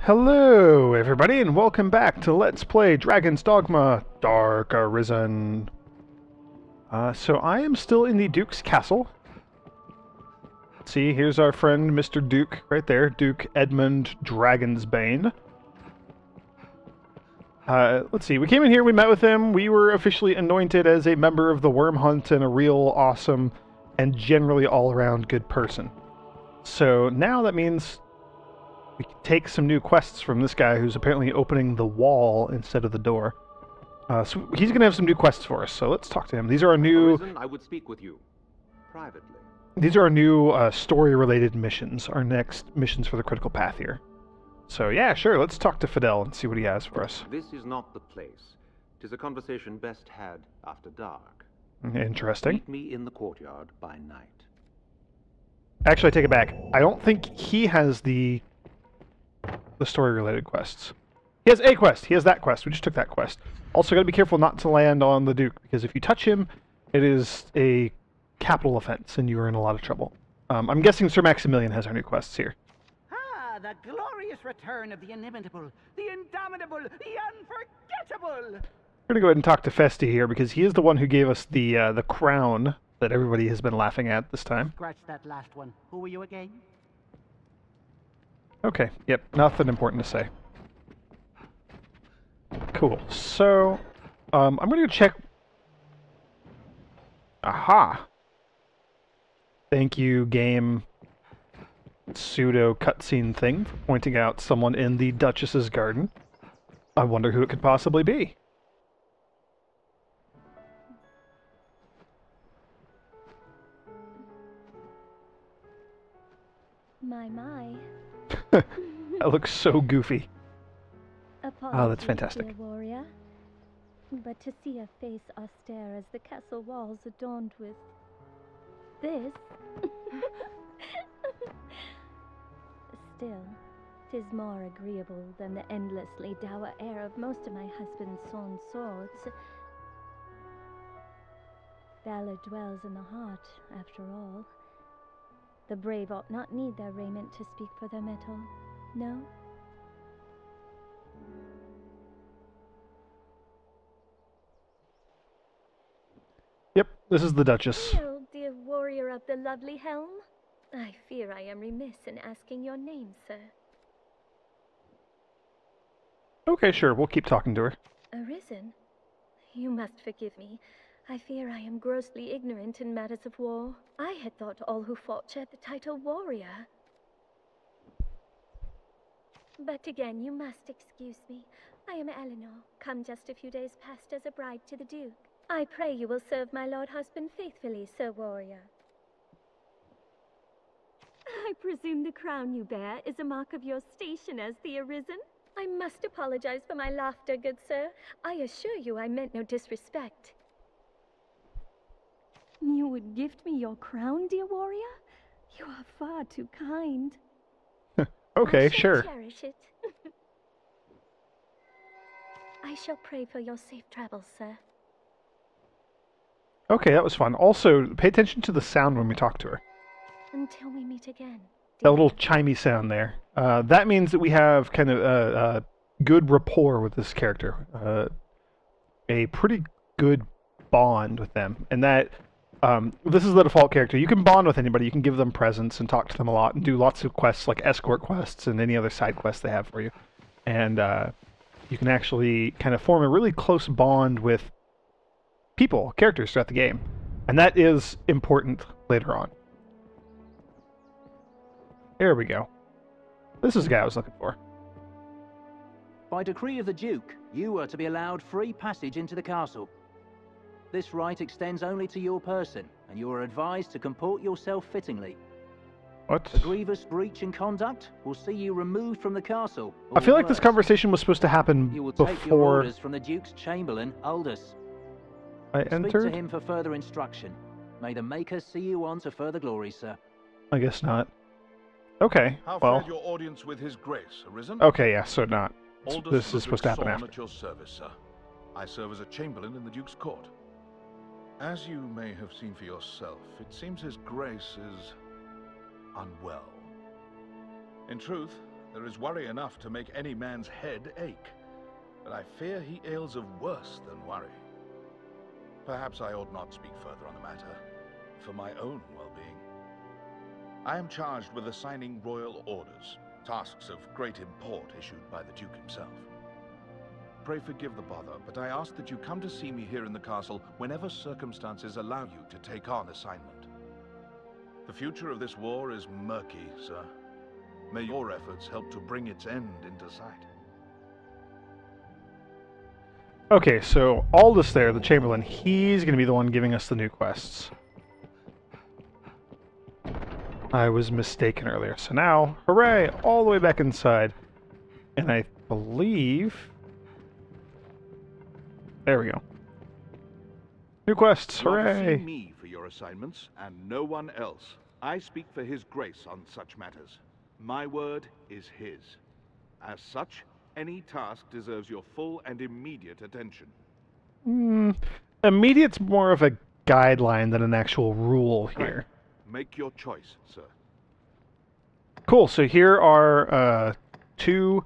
Hello, everybody, and welcome back to Let's Play Dragon's Dogma Dark Arisen. So I am still in the Duke's castle. See, here's our friend Mr. Duke right there, Duke Edmund Dragonsbane. Let's see, we came in here, we met with him, we were officially anointed as a member of the Worm Hunt and a real awesome and generally all-around good person. So now that means we can take some new quests from this guy who's apparently opening the wall instead of the door. So he's going to have some new quests for us, so let's talk to him. These are our new... Arisen, I would speak with you privately. These are our new story-related missions, our next missions for the critical path here. So yeah, sure, let's talk to Fidel and see what he has for us. This is not the place. 'Tis a conversation best had after dark. Interesting. Meet me in the courtyard by night. Actually, I take it back. I don't think he has the story-related quests. He has a quest. He has that quest. We just took that quest. Also, gotta be careful not to land on the Duke, because if you touch him, it is a capital offense, and you are in a lot of trouble. I'm guessing Sir Maximilian has our new quests here. Ah, the glorious return of the inimitable, the indomitable, the unforgettable! We're gonna go ahead and talk to Festi here, because he is the one who gave us the crown that everybody has been laughing at this time. Scratch that last one. Who were you again? Okay, yep, nothing important to say. Cool, so, I'm gonna go check... Aha! Thank you, game pseudo cutscene thing, for pointing out someone in the Duchess's garden. I wonder who it could possibly be. My. That looks so goofy. Apologies, Oh, that's fantastic. dear warrior. But to see a face austere as the castle walls adorned with this... Still, 'tis more agreeable than the endlessly dour air of most of my husband's sawn swords. Valor dwells in the heart, after all. The brave ought not need their raiment to speak for their mettle, no? Yep, this is the Duchess. Hail, dear warrior of the lovely helm. I fear I am remiss in asking your name, sir. Okay, sure, we'll keep talking to her. Arisen? You must forgive me. I fear I am grossly ignorant in matters of war. I had thought all who fought shared the title warrior. But again, you must excuse me. I am Eleanor, come just a few days past as a bride to the Duke. I pray you will serve my lord husband faithfully, Sir Warrior. I presume the crown you bear is a mark of your station as the Arisen? I must apologize for my laughter, good sir. I assure you I meant no disrespect. You would gift me your crown, dear warrior? You are far too kind. Okay, I shall sure. cherish it. I shall pray for your safe travels, sir. Okay, that was fun. Also, pay attention to the sound when we talk to her. Until we meet again. That little chimey sound there. That means that we have kind of a good rapport with this character. A pretty good bond with them. And that, this is the default character. You can bond with anybody. You can give them presents and talk to them a lot and do lots of quests like escort quests and any other side quests they have for you. And you can actually kind of form a really close bond with people, characters throughout the game. And that is important later on. There we go. This is the guy I was looking for. By decree of the Duke, you are to be allowed free passage into the castle. This right extends only to your person, and you are advised to comport yourself fittingly. What? A grievous breach in conduct will see you removed from the castle. I feel like this worse. conversation was supposed to happen You will take your before orders from the Duke's Chamberlain, Aldous. I Speak to entered. him for further instruction. May the Maker see you on to further glory, sir. I guess not. Okay, How well. fared your audience with His Grace, Arisen? Okay, yeah, so not. Aldous This is supposed to happen Ludwig after. Sorn at your service, sir. I serve as a chamberlain in the Duke's court. As you may have seen for yourself, it seems His Grace is unwell. In truth, There is worry enough to make any man's head ache. But I fear he ails of worse than worry. Perhaps I ought not speak further on the matter, for my own well-being. I am charged with assigning royal orders, tasks of great import issued by the Duke himself. Pray forgive the bother, but I ask that you come to see me here in the castle whenever circumstances allow you to take on assignment. The future of this war is murky, sir. May your efforts help to bring its end into sight. Okay, so Aldous there, the Chamberlain, he's going to be the one giving us the new quests. I was mistaken earlier. So now, hooray, all the way back inside. And I believe... There we go. New quests, You are to hooray! see me for your assignments, and no one else. I speak for His Grace on such matters. My word is his. As such, any task deserves your full and immediate attention. Immediate's more of a guideline than an actual rule here. Make your choice, sir. Cool, so here are two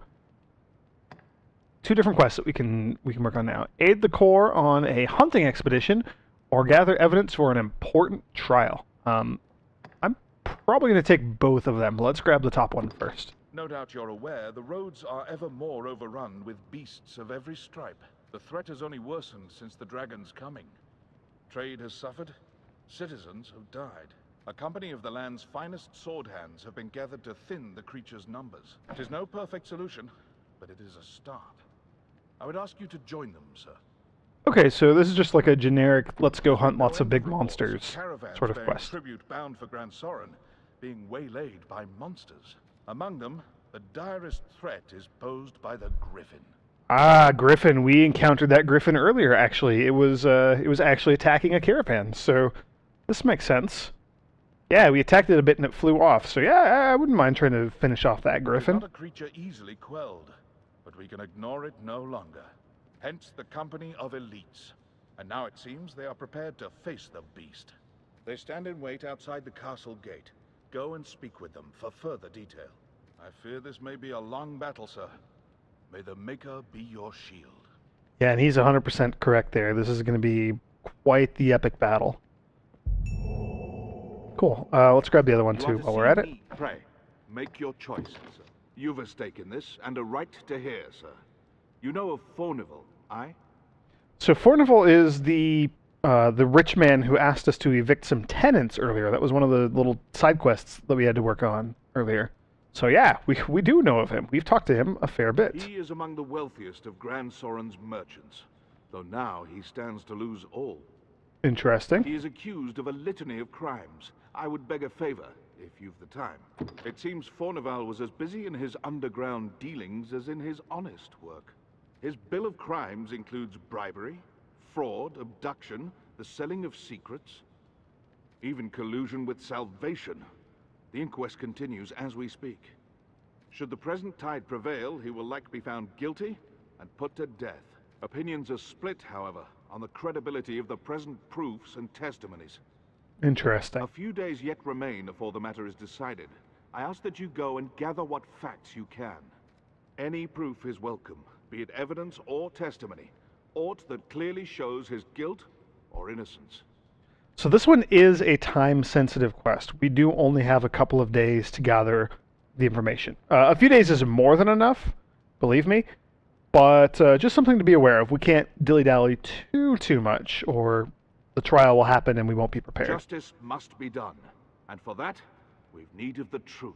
different quests that we can work on now. Aid the Corps on a hunting expedition, or gather evidence for an important trial. I'm probably going to take both of them. Let's grab the top one first. No doubt you're aware, the roads are ever more overrun with beasts of every stripe. The threat has only worsened since the dragon's coming. Trade has suffered, citizens have died. A company of the land's finest sword hands have been gathered to thin the creature's numbers. It is no perfect solution, but it is a start. I would ask you to join them, sir. Okay, so this is just like a generic, let's go hunt lots of big monsters sort of quest. Tribute bound for Gransys being waylaid by monsters. Among them, the direst threat is posed by the Griffin. Ah, Griffin. We encountered that Griffin earlier, actually. It was actually attacking a caravan, so this makes sense. Yeah, we attacked it a bit and it flew off, so yeah, I wouldn't mind trying to finish off that Griffin. It's not a creature easily quelled, but we can ignore it no longer. Hence the company of elites. And now it seems they are prepared to face the beast. They stand in wait outside the castle gate. Go and speak with them for further detail. I fear this may be a long battle, sir. May the Maker be your shield. Yeah, and he's 100% correct there. This is going to be quite the epic battle. Cool. Let's grab the other one too while we're at it. Pray, make your choice, sir. You've a stake in this, and a right to hear, sir. You know of Fornival, aye? So Fornival is the rich man who asked us to evict some tenants earlier. That was one of the little side quests that we had to work on earlier. So yeah, we do know of him. We've talked to him a fair bit. He is among the wealthiest of Gransy's merchants, though now he stands to lose all. Interesting. He is accused of a litany of crimes. I would beg a favor, if you've the time. It seems Fornival was as busy in his underground dealings as in his honest work. His bill of crimes includes bribery, fraud, abduction, the selling of secrets, even collusion with Salvation. The inquest continues as we speak. Should the present tide prevail, he will likely be found guilty and put to death. Opinions are split, however, on the credibility of the present proofs and testimonies. Interesting. A few days yet remain before the matter is decided. I ask that you go and gather what facts you can. Any proof is welcome, be it evidence or testimony, aught that clearly shows his guilt or innocence. So this one is a time-sensitive quest. We do only have a couple of days to gather the information. A few days is more than enough, believe me, but just something to be aware of. We can't dilly-dally too much, or the trial will happen and we won't be prepared. Justice must be done, and for that, we've need of the truth.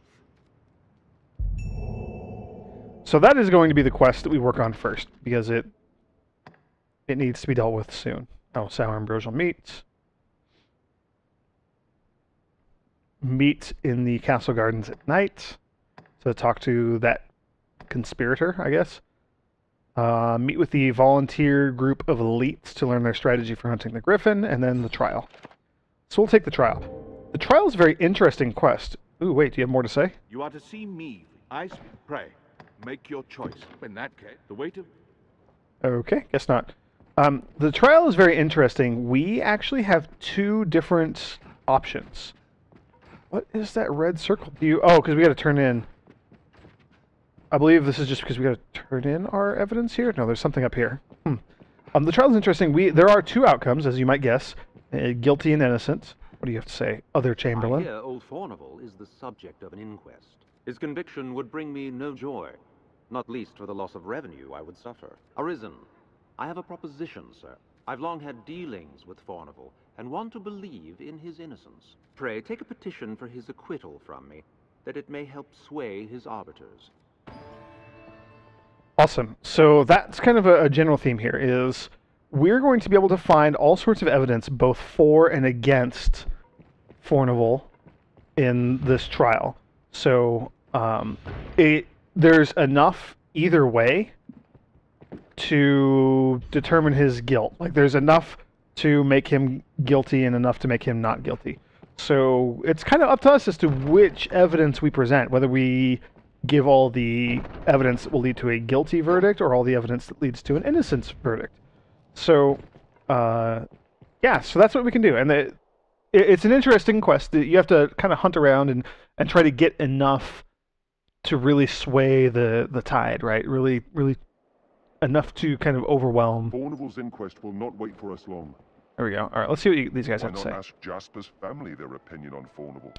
So that is going to be the quest that we work on first, because it needs to be dealt with soon. Oh, sour ambrosial meat. Meet in the castle gardens at night. So talk to that conspirator, I guess. Meet with the volunteer group of elites to learn their strategy for hunting the griffin, and then the trial. So we'll take the trial. The trial is a very interesting quest. Ooh, wait, do you have more to say? You are to see me. I pray. Make your choice. In that case, the way to... Okay, guess not. The trial is very interesting. We actually have two different options. What is that red circle? Oh, because we got to turn in I believe this is just because we got to turn in our evidence here. No, there's something up here. The trial is interesting. There are two outcomes, as you might guess: guilty and innocent. What do you have to say, Other Chamberlain? I hear old Fornival is the subject of an inquest. His conviction would bring me no joy, not least for the loss of revenue I would suffer. Arisen, I have a proposition, sir. I've long had dealings with Fornival, and want to believe in his innocence. Pray, take a petition for his acquittal from me, that it may help sway his arbiters. Awesome. So that's kind of a general theme here, is we're going to be able to find all sorts of evidence, both for and against Fornival in this trial. So there's enough either way to determine his guilt. Like, there's enough to make him guilty and enough to make him not guilty. So it's kind of up to us as to which evidence we present, whether we give all the evidence that will lead to a guilty verdict or all the evidence that leads to an innocence verdict. So, yeah, so that's what we can do. And it's an interesting quest. You have to kind of hunt around and try to get enough to really sway the tide, right? Really enough to kind of overwhelm. Fornival's inquest will not wait for us long. There we go. All right, let's see what these guys have to say. Why not ask Jasper's family their opinion on Fornival?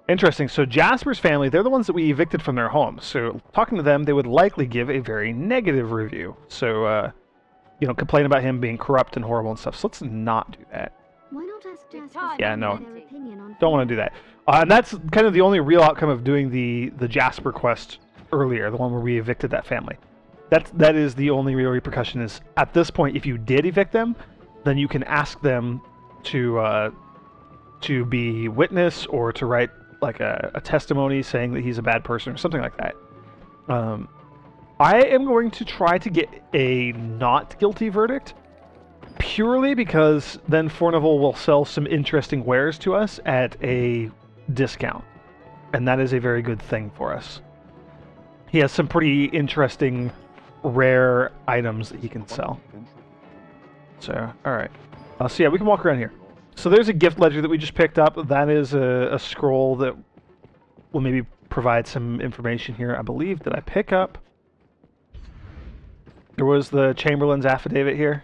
Interesting. So Jasper's family, they're the ones that we evicted from their home. So talking to them, they would likely give a very negative review. So, complain about him being corrupt and horrible and stuff. So let's not do that. Why not ask Jasper's Yeah, no. their opinion on Don't want to do that. And that's kind of the only real outcome of doing the Jasper quest earlier, the one where we evicted that family. That is the only real repercussion, is at this point, if you did evict them, then you can ask them to be witness or to write like a testimony saying that he's a bad person or something like that. I am going to try to get a not guilty verdict, purely because then Fornival will sell some interesting wares to us at a discount, and that is a very good thing for us. He has some pretty interesting rare items that he can sell. So, alright. So yeah, we can walk around here. So there's a gift ledger that we just picked up. That is a scroll that will maybe provide some information here. I believe, did I pick up? There was the Chamberlain's affidavit here.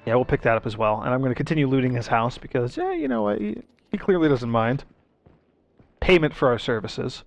Yeah, we'll pick that up as well. And I'm going to continue looting his house because, yeah, you know what, he clearly doesn't mind. Payment for our services.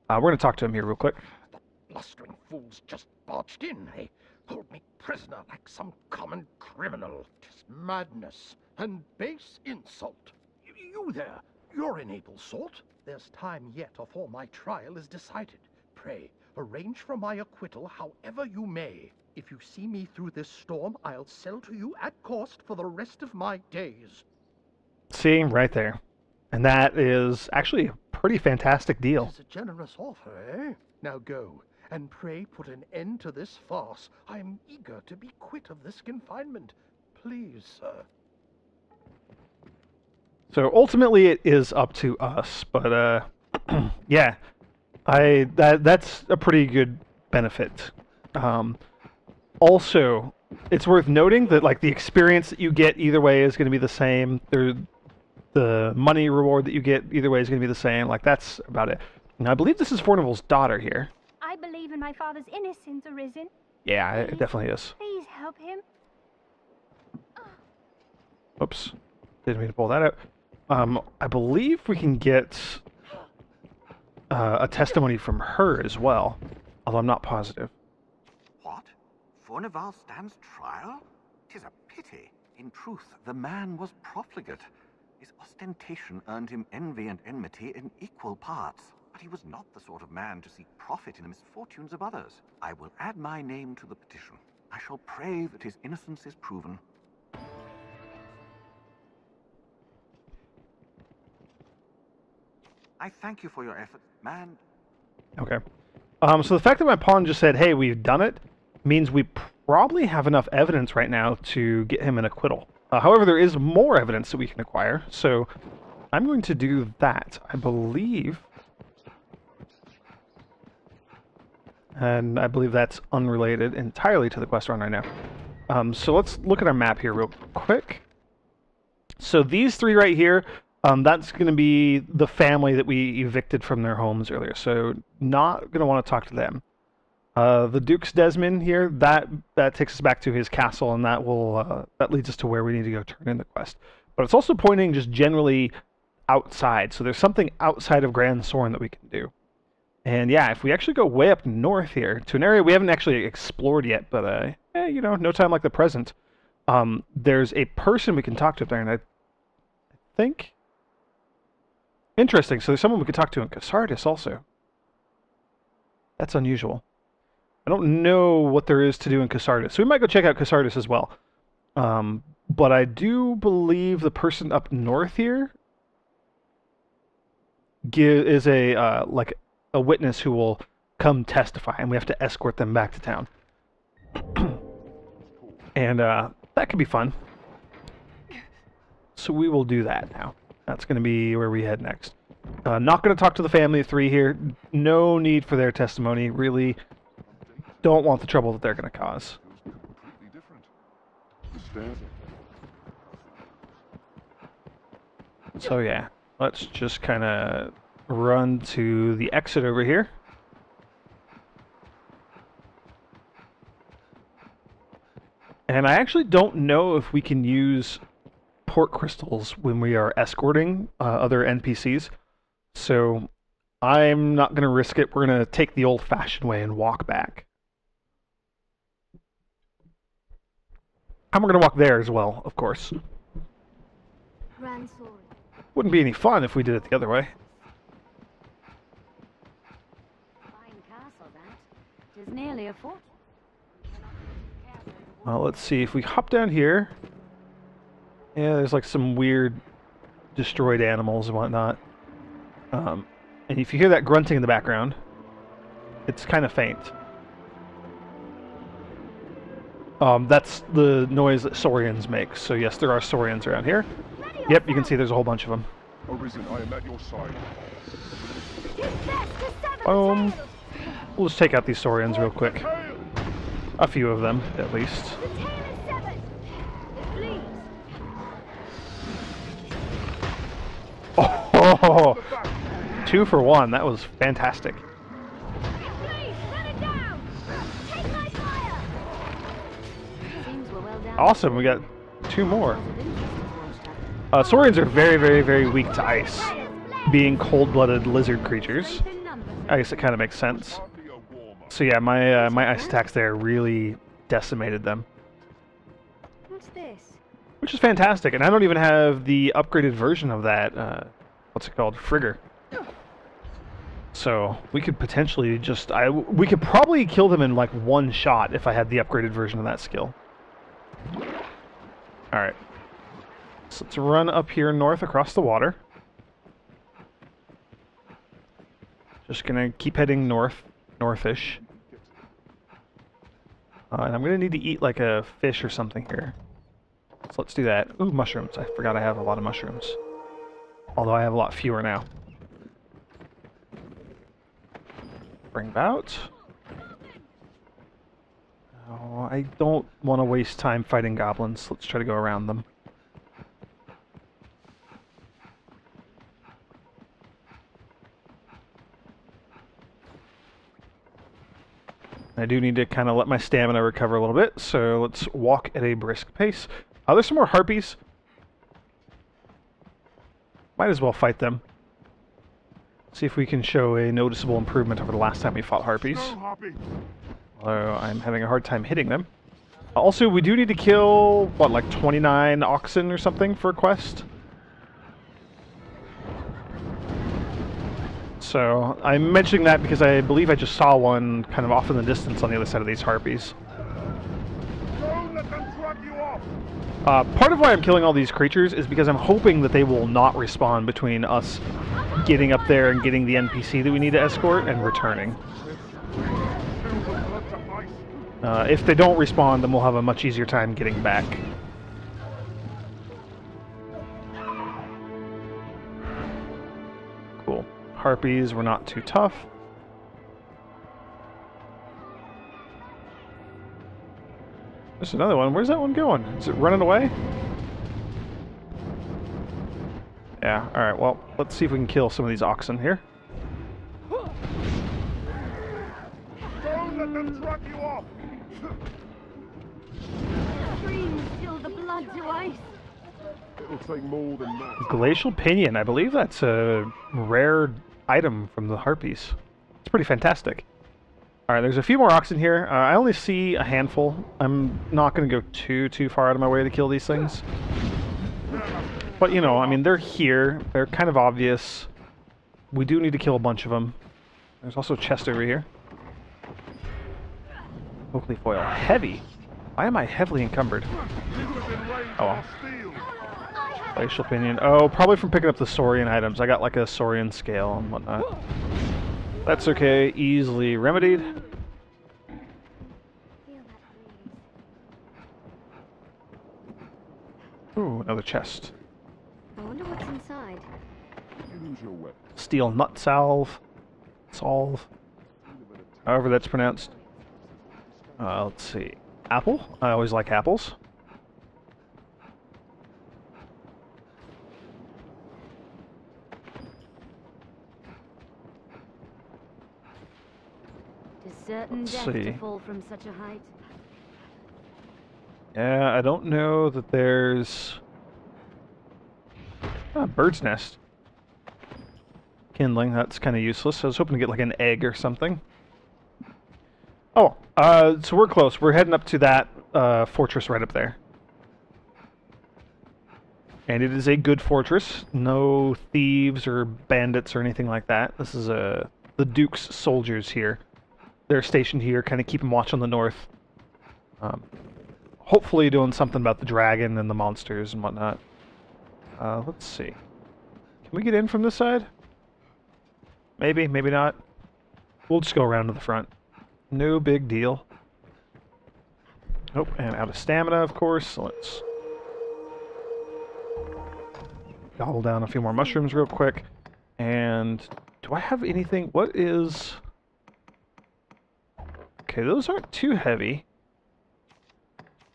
We're going to talk to him here real quick. The blustering fools just barged in. They hold me prisoner like some common criminal. 'Tis madness and base insult. You there, you're an able sort. There's time yet afore my trial is decided. Pray, arrange for my acquittal however you may. If you see me through this storm, I'll sell to you at cost for the rest of my days. See, right there. And that is actually a pretty fantastic deal. It's a generous offer, eh? Now go, and pray put an end to this farce. I am eager to be quit of this confinement. Please, sir. So ultimately it is up to us, but yeah, that's a pretty good benefit. Also, it's worth noting that like the experience that you get either way is going to be the same. The money reward that you get either way is going to be the same. Like, that's about it. Now, I believe this is Fornival's daughter here. I believe in my father's innocence, Arisen. Yeah, it definitely is. Please help him. Oops. Didn't mean to pull that out. I believe we can get a testimony from her as well, although I'm not positive. What? Fornival stands trial? 'Tis a pity. In truth, the man was profligate. His ostentation earned him envy and enmity in equal parts. But he was not the sort of man to seek profit in the misfortunes of others. I will add my name to the petition. I shall pray that his innocence is proven. I thank you for your efforts, man. Okay. So the fact that my pawn just said, hey, we've done it, means we probably have enough evidence right now to get him an acquittal. However, there is more evidence that we can acquire, so I'm going to do that, I believe. And I believe that's unrelated entirely to the quest we're on right now. So let's look at our map here real quick. So these three right here, that's going to be the family that we evicted from their homes earlier, so not going to want to talk to them. The Duke's Desmond here, that takes us back to his castle, and that leads us to where we need to go turn in the quest. But it's also pointing just generally outside, so there's something outside of Grand Sorn that we can do. And yeah, if we actually go way up north here, to an area we haven't actually explored yet, but you know, no time like the present, there's a person we can talk to up there, and I think... Interesting, so there's someone we could talk to in Casardis also. That's unusual. I don't know what there is to do in Casardis, so we might go check out Casardis as well. But I do believe the person up north here is a like a witness who will come testify, and we have to escort them back to town. And that could be fun. So we will do that now. That's going to be where we head next. Not going to talk to the family of 3 here. No need for their testimony. Really don't want the trouble that they're going to cause. So yeah, let's just kind of run to the exit over here. And I actually don't know if we can use port crystals when we are escorting other NPCs. So I'm not going to risk it. We're going to take the old-fashioned way and walk back. And we're going to walk there as well, of course. Wouldn't be any fun if we did it the other way. Fine castle, that. 'Tis nearly a fort. Well, let's see. If we hop down here... Yeah, there's like some weird destroyed animals and whatnot. And if you hear that grunting in the background, it's kind of faint. That's the noise that Saurians make. So yes, there are Saurians around here. Yep, you can see there's a whole bunch of them. Arisen, I am at your side. We'll just take out these Saurians real quick. A few of them, at least. Oh, 2 for 1. That was fantastic. Awesome, we got 2 more. Saurians are very, very, very weak to ice, being cold-blooded lizard creatures. I guess it kind of makes sense. So yeah, my ice attacks there really decimated them. What's this? Which is fantastic, and I don't even have the upgraded version of that, what's it called? Frigger. So we could potentially just, we could probably kill them in like 1 shot if I had the upgraded version of that skill. Alright. So let's run up here north across the water. Just gonna keep heading northish. And I'm gonna need to eat like a fish or something here. So let's do that. Ooh, mushrooms. I forgot I have a lot of mushrooms. Although I have a lot fewer now. Bring about. Oh, I don't want to waste time fighting goblins. Let's try to go around them. I do need to kind of let my stamina recover a little bit, so let's walk at a brisk pace. There's some more harpies. Might as well fight them. See if we can show a noticeable improvement over the last time we fought harpies. Although I'm having a hard time hitting them. Also, we do need to kill, what, like 29 oxen or something for a quest? So, I'm mentioning that because I believe I just saw one kind of off in the distance on the other side of these harpies. Don't let them drag you off. Part of why I'm killing all these creatures is because I'm hoping that they will not respawn between us getting up there and getting the NPC that we need to escort and returning. If they don't respawn, then we'll have a much easier time getting back. Cool. Harpies were not too tough. There's another one. Where's that one going? Is it running away? Yeah, alright, well, let's see if we can kill some of these oxen here. Don't let let them drag you off! Screams till the blood to ice. It'll take more than that. Glacial Pinion. I believe that's a rare item from the Harpies. It's pretty fantastic. Alright, there's a few more oxen here. I only see a handful. I'm not going to go too far out of my way to kill these things. But, you know, I mean, they're here. They're kind of obvious. We do need to kill a bunch of them. There's also a chest over here. Oakley foil. Heavy. Why am I heavily encumbered? Oh well. Glacial Pinion. Oh, probably from picking up the Saurian items. I got like a Saurian scale and whatnot. That's okay. Easily remedied. Ooh, another chest. I wonder what's inside. Use your weapon. Steel nut salve. Solve. However that's pronounced. Let's see. Apple. I always like apples. Tis certain Let's death see. to fall from such a height. Yeah, I don't know that there's... Ah, bird's nest. Kindling, that's kind of useless. I was hoping to get like an egg or something. Oh, so we're close. We're heading up to that fortress right up there. And it is a good fortress. No thieves or bandits or anything like that. This is the Duke's soldiers here. They're stationed here, kind of keeping watch on the north. Hopefully doing something about the dragon and the monsters and whatnot. Let's see. Can we get in from this side? Maybe, maybe not. We'll just go around to the front. No big deal. Oh, and out of stamina, of course. So let's gobble down a few more mushrooms real quick. And do I have anything? What is... Okay, those aren't too heavy.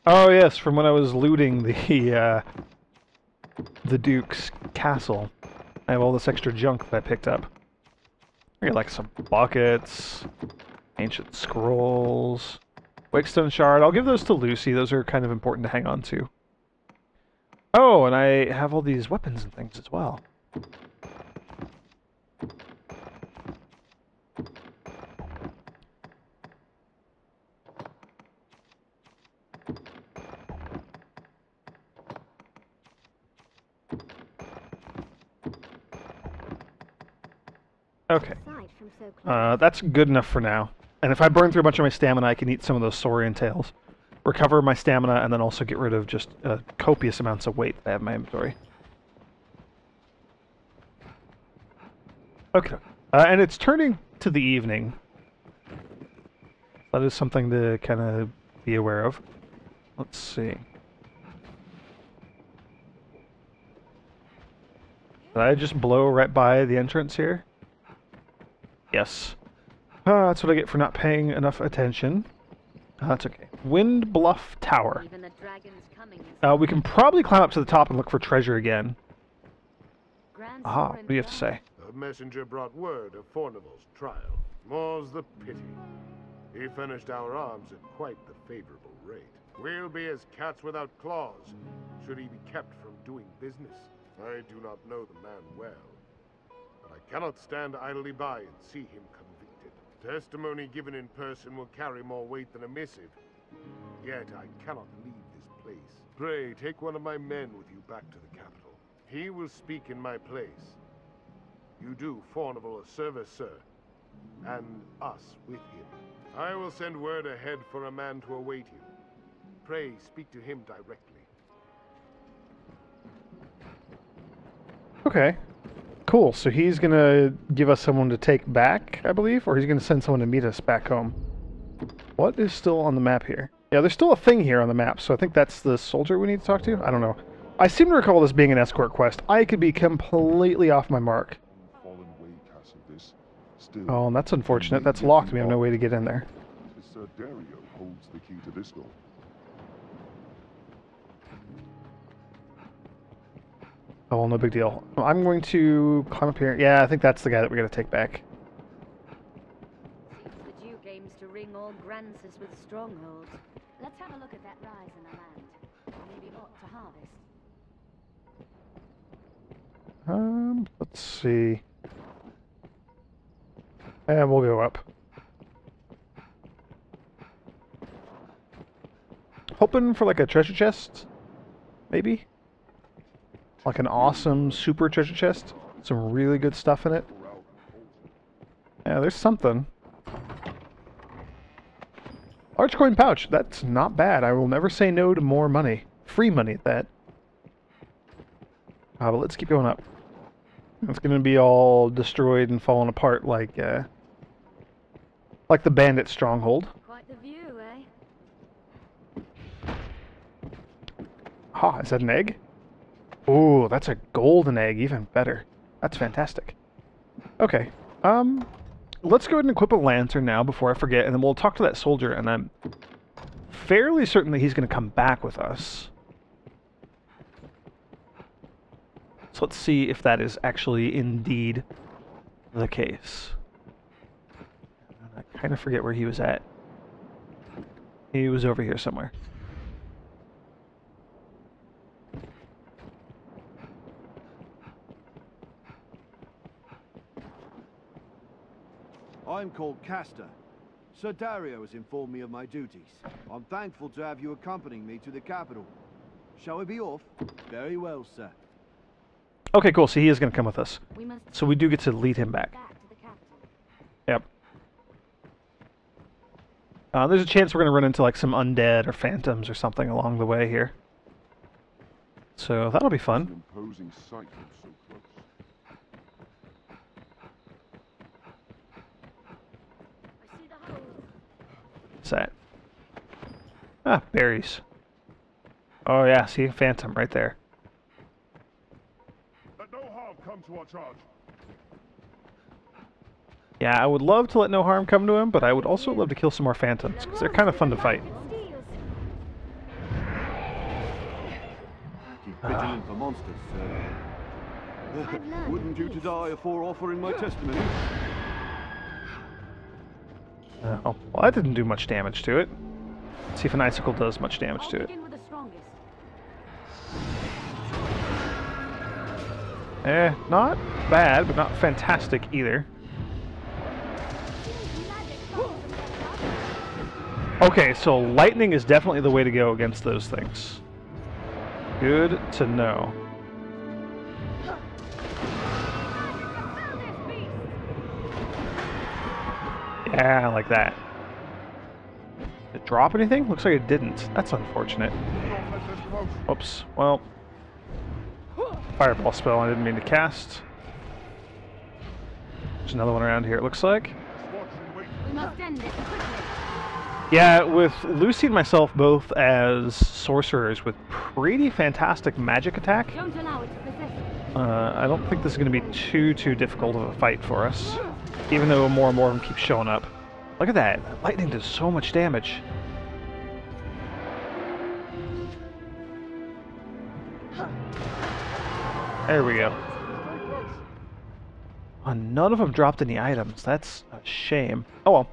Oh yes, from when I was looting the Duke's castle. I have all this extra junk that I picked up. I got like some buckets, ancient scrolls, Wakestone shard. I'll give those to Lucy. Those are kind of important to hang on to. Oh, and I have all these weapons and things as well. Okay. That's good enough for now. And if I burn through a bunch of my stamina, I can eat some of those saurian tails. Recover my stamina, and then also get rid of just copious amounts of weight that I have in my inventory. Okay. And it's turning to the evening. That is something to kind of be aware of. Let's see. Did I just blow right by the entrance here? Yes. That's what I get for not paying enough attention. That's okay. Wind Bluff Tower. Even the dragon's coming. We can probably climb up to the top and look for treasure again. Gransys Aha, what do you have to say? The messenger brought word of Fornival's trial. More's the pity. He furnished our arms at quite the favorable rate. We'll be as cats without claws, should he be kept from doing business. I do not know the man well, but I cannot stand idly by and see him convicted. Testimony given in person will carry more weight than a missive. Yet I cannot leave this place. Pray, take one of my men with you back to the capital. He will speak in my place. You do Fornival a service, sir, and us with him. I will send word ahead for a man to await you. Pray, speak to him directly. Okay. Cool, so he's gonna give us someone to take back, I believe, or he's gonna send someone to meet us back home. What is still on the map here? Yeah, there's still a thing here on the map, so I think that's the soldier we need to talk to? I don't know. I seem to recall this being an escort quest. I could be completely off my mark. Oh, and that's unfortunate. That's locked. We have no way to get in there. Sir Dario holds the key to this door. Oh, no big deal. I'm going to climb up here. Yeah, I think that's the guy that we're going to take back. The Duke aims to ring all Gransys with strongholds. Let's have a look at that rise in the land. Maybe ought to harvest. Let's see. And we'll go up. Hoping for like a treasure chest, maybe? Like an awesome super treasure chest. Some really good stuff in it. Yeah, there's something. Large coin pouch. That's not bad. I will never say no to more money. Free money at that. But let's keep going up. It's going to be all destroyed and falling apart like the bandit stronghold. Quite the view, eh? Ah, is that an egg? Ooh, that's a golden egg. Even better. That's fantastic. Okay. Let's go ahead and equip a lantern now before I forget, and then we'll talk to that soldier, and I'm fairly certain that he's going to come back with us. So let's see if that is actually indeed the case. I kind of forget where he was at. He was over here somewhere. I'm called Castor. Sir Dario has informed me of my duties. I'm thankful to have you accompanying me to the capital. Shall we be off? Very well, sir. Okay, cool. So he is going to come with us. We So we do get to lead him back. to the capital. Yep. There's a chance we're going to run into like some undead or phantoms or something along the way here. So that'll be fun. An imposing sight from so close. I see the hole. What's that? Ah, berries. Oh yeah, see, phantom right there. Let no harm come to our charge. Yeah, I would love to let no harm come to him, but I would also love to kill some more phantoms, because they're kind of fun to fight. Keep vigilant for monsters, sir. Wouldn't you to die afore offering my testimony? Oh, well, that didn't do much damage to it. Let's see if an icicle does much damage to it. Begin with the strongest. Not bad, but not fantastic either. Okay, so lightning is definitely the way to go against those things. Good to know. Yeah, like that. Did it drop anything? Looks like it didn't. That's unfortunate. Oops. Well, fireball spell I didn't mean to cast. There's another one around here, it looks like. We must end it quickly. Yeah, with Lucy and myself both as sorcerers with pretty fantastic magic attack, Don't allow it to possess you. I don't think this is going to be too difficult of a fight for us, even though more and more of them keep showing up. Look at that. Lightning does so much damage. There we go. None of them dropped any items. That's a shame. Oh well.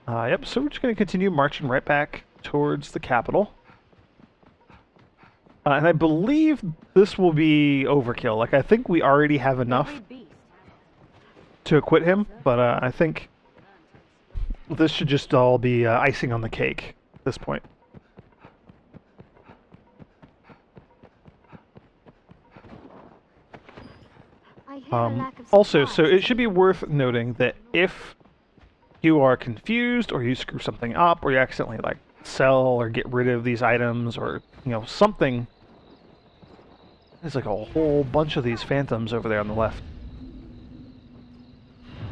Yep, so we're just going to continue marching right back towards the capital. And I believe this will be overkill. Like, I think we already have enough to acquit him, but I think this should just all be icing on the cake at this point. I hear a lack of Also, so supplies. it should be worth noting that if you are confused, or you screw something up, or you accidentally like sell or get rid of these items, or something. There's like a whole bunch of these phantoms over there on the left.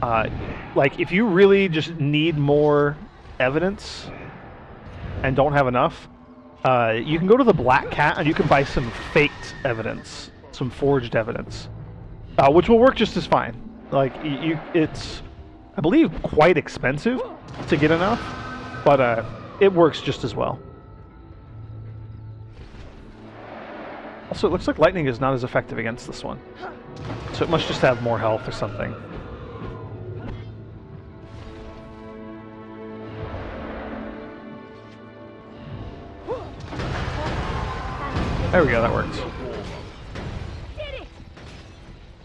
Like if you really just need more evidence and don't have enough, you can go to the Black Cat and you can buy some faked evidence, some forged evidence, which will work just as fine. Like it's, I believe, quite expensive to get enough, but it works just as well. Also, it looks like lightning is not as effective against this one, so it must just have more health or something. There we go, that works.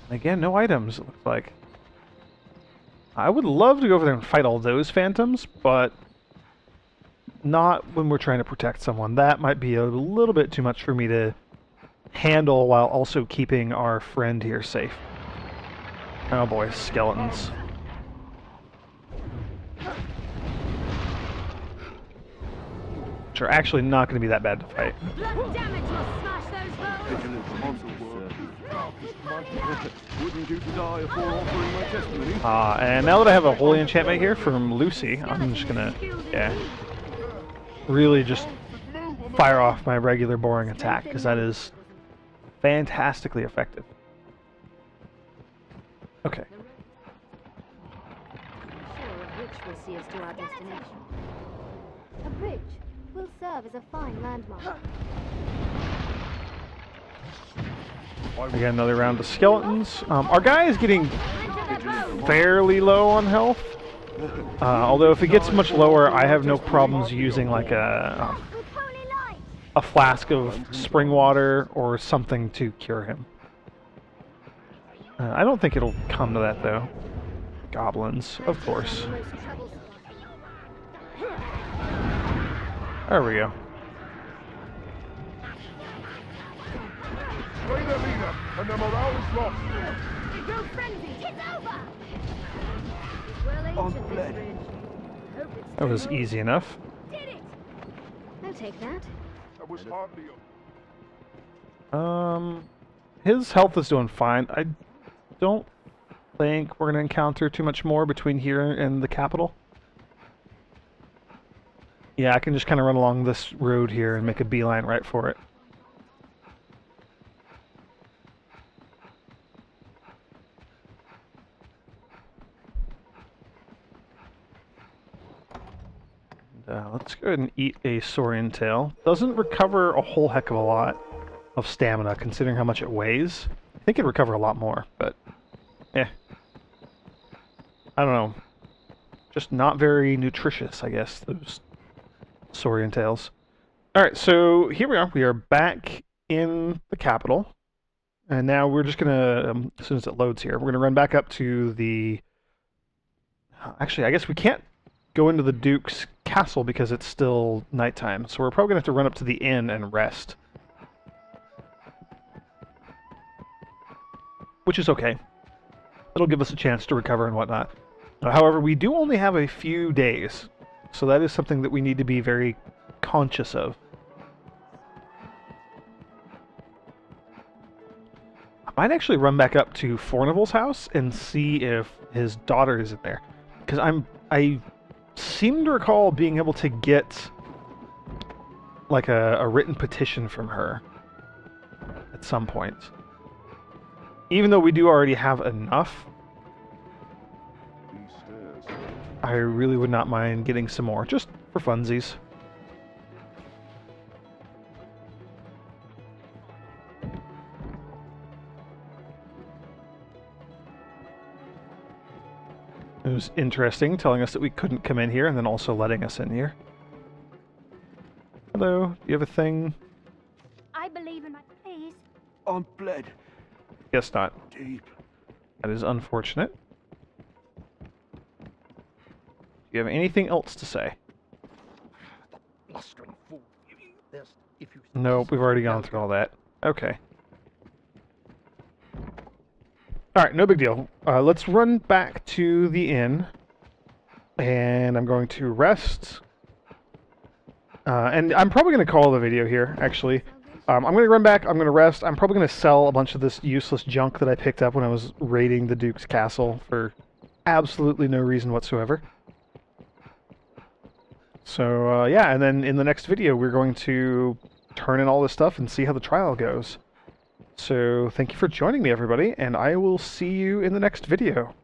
And again, no items, it looks like. I would love to go over there and fight all those phantoms, but not when we're trying to protect someone. That might be a little bit too much for me to handle while also keeping our friend here safe. Oh boy, skeletons. Which are actually not going to be that bad to fight. And now that I have a holy enchantment here from Lucy, I'm just gonna, really just fire off my regular boring attack, because that is fantastically effective. Okay. A bridge will serve as a fine landmark. Again, another round of skeletons. Our guy is getting fairly low on health. Although if it gets much lower, I have no problems using like a flask of spring water or something to cure him. I don't think it'll come to that though. Goblins, of course. There we go. Slay the leader, and the morale is lost. They grow frenzied. It's over. That was easy enough. Did it. I'll take that. That was hardly. His health is doing fine. I don't think we're going to encounter too much more between here and the capital. Yeah, I can just kind of run along this road here and make a beeline right for it. Let's go ahead and eat a saurian tail. Doesn't recover a whole heck of a lot of stamina, considering how much it weighs. I think it'd recover a lot more, but I don't know. Just not very nutritious, I guess, those saurian tails. Alright, so here we are. We are back in the capital. And now we're just gonna, as soon as it loads here, we're gonna run back up to the... Actually, I guess we can't go into the Duke's castle because it's still nighttime. So we're probably gonna have to run up to the inn and rest. Which is okay. It'll give us a chance to recover and whatnot. However, we do only have a few days. So that is something that we need to be very conscious of. I might actually run back up to Fornival's house and see if his daughter is in there. Because I seem to recall being able to get like a written petition from her at some point. Even though we do already have enough, I really would not mind getting some more, just for funsies. It was interesting, telling us that we couldn't come in here and then also letting us in here. Hello, do you have a thing? I believe in my please. I'm bled. Guess not. Deep. That is unfortunate. Do you have anything else to say? Blustering fool. Nope, we've already gone through all that. Okay. Alright, no big deal. Let's run back to the inn. And I'm going to rest. And I'm probably going to call the video here, actually. I'm going to run back, I'm going to rest. I'm probably going to sell a bunch of this useless junk that I picked up when I was raiding the Duke's castle for absolutely no reason whatsoever. So, yeah, and then in the next video we're going to turn in all this stuff and see how the trial goes. So, thank you for joining me, everybody, and I will see you in the next video.